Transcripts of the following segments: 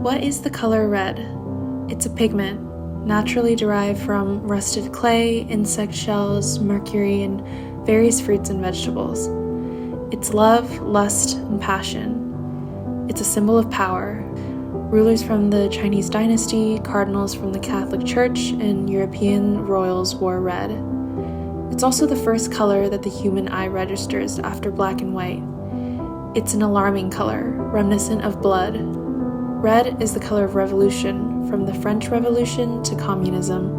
What is the color red? It's a pigment, naturally derived from rusted clay, insect shells, mercury, and various fruits and vegetables. It's love, lust, and passion. It's a symbol of power. Rulers from the Chinese dynasty, cardinals from the Catholic Church, and European royals wore red. It's also the first color that the human eye registers after black and white. It's an alarming color, reminiscent of blood. Red is the color of revolution, from the French Revolution to communism.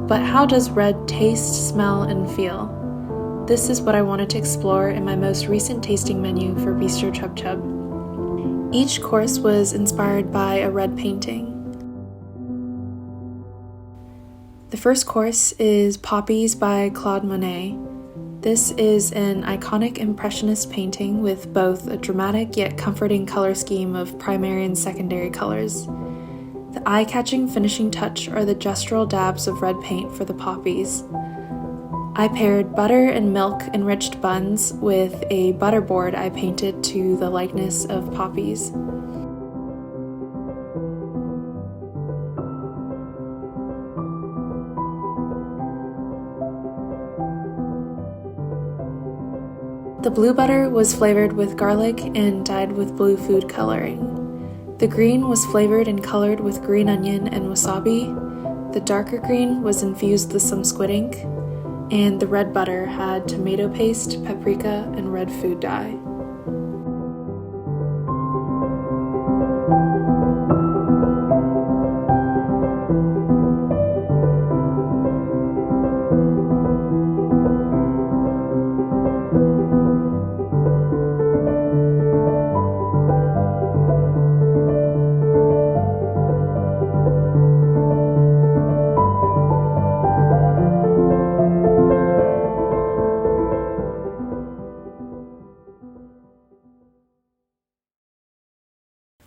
But how does red taste, smell, and feel? This is what I wanted to explore in my most recent tasting menu for Bistro Chub Chub. Each course was inspired by a red painting. The first course is Poppies by Claude Monet. This is an iconic Impressionist painting with both a dramatic yet comforting color scheme of primary and secondary colors. The eye-catching finishing touch are the gestural dabs of red paint for the poppies. I paired butter and milk-enriched buns with a butterboard I painted to the likeness of poppies. The blue butter was flavored with garlic and dyed with blue food coloring. The green was flavored and colored with green onion and wasabi. The darker green was infused with some squid ink. And the red butter had tomato paste, paprika, and red food dye.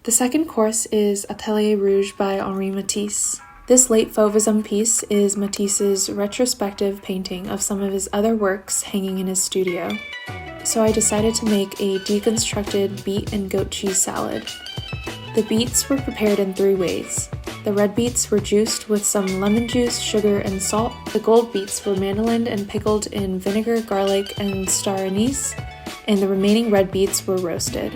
The second course is Atelier Rouge by Henri Matisse. This late Fauvism piece is Matisse's retrospective painting of some of his other works hanging in his studio. So I decided to make a deconstructed beet and goat cheese salad. The beets were prepared in 3 ways. The red beets were juiced with some lemon juice, sugar, and salt. The gold beets were mandolined and pickled in vinegar, garlic, and star anise, and the remaining red beets were roasted.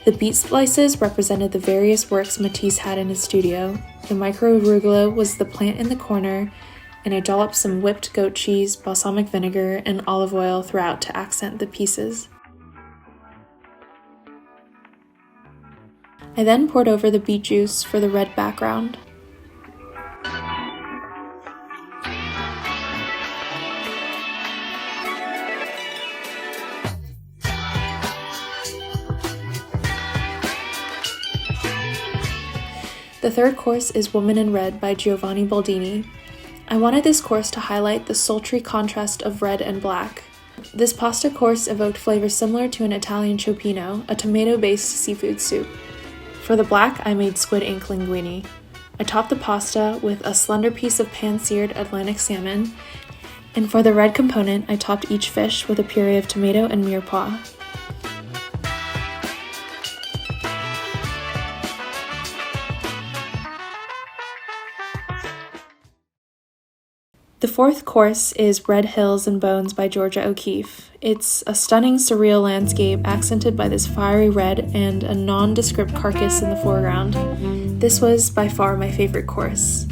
The beet slices represented the various works Matisse had in his studio. The micro arugula was the plant in the corner, and I dolloped some whipped goat cheese, balsamic vinegar, and olive oil throughout to accent the pieces. I then poured over the beet juice for the red background. The third course is Woman in Red by Giovanni Baldini. I wanted this course to highlight the sultry contrast of red and black. This pasta course evoked flavors similar to an Italian cioppino, a tomato-based seafood soup. For the black, I made squid ink linguine. I topped the pasta with a slender piece of pan-seared Atlantic salmon, and for the red component, I topped each fish with a puree of tomato and mirepoix. The fourth course is Red Hills and Bones by Georgia O'Keeffe. It's a stunning, surreal landscape accented by this fiery red and a nondescript carcass in the foreground. This was by far my favorite course.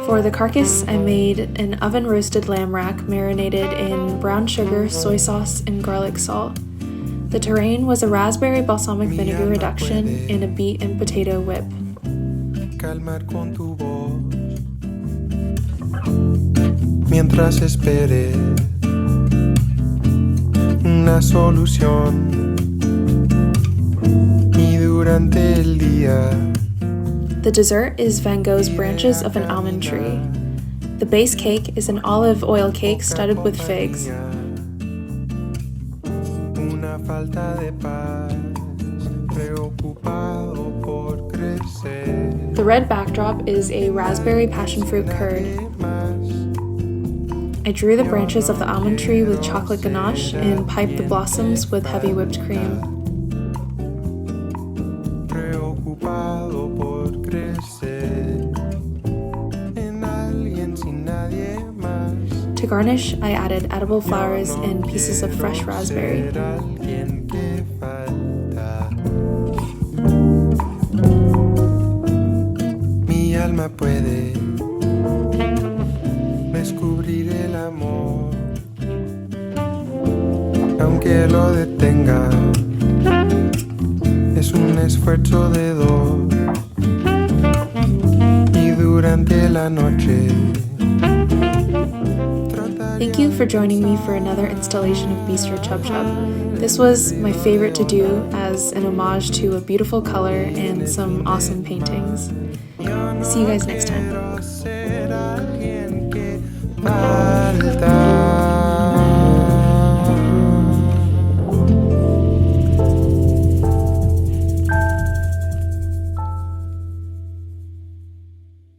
For the carcass, I made an oven-roasted lamb rack marinated in brown sugar, soy sauce, and garlic salt. The terrain was a raspberry balsamic vinegar reduction and a beet and potato whip. Mientras espere una solución y durante el día. The dessert is Van Gogh's Branches of an Almond Tree. The base cake is an olive oil cake studded with figs. Una falta de paz, preocupado por crecer. The red backdrop is a raspberry passion fruit curd. I drew the branches of the almond tree with chocolate ganache and piped the blossoms with heavy whipped cream. To garnish, I added edible flowers and pieces of fresh raspberry. Mi alma puede descubrir el amor, aunque lo detenga, es un esfuerzo de dos, y durante la noche. Thank you for joining me for another installation of Bistro Chub Chub. This was my favorite to do as an homage to a beautiful color and some awesome paintings. See you guys next time.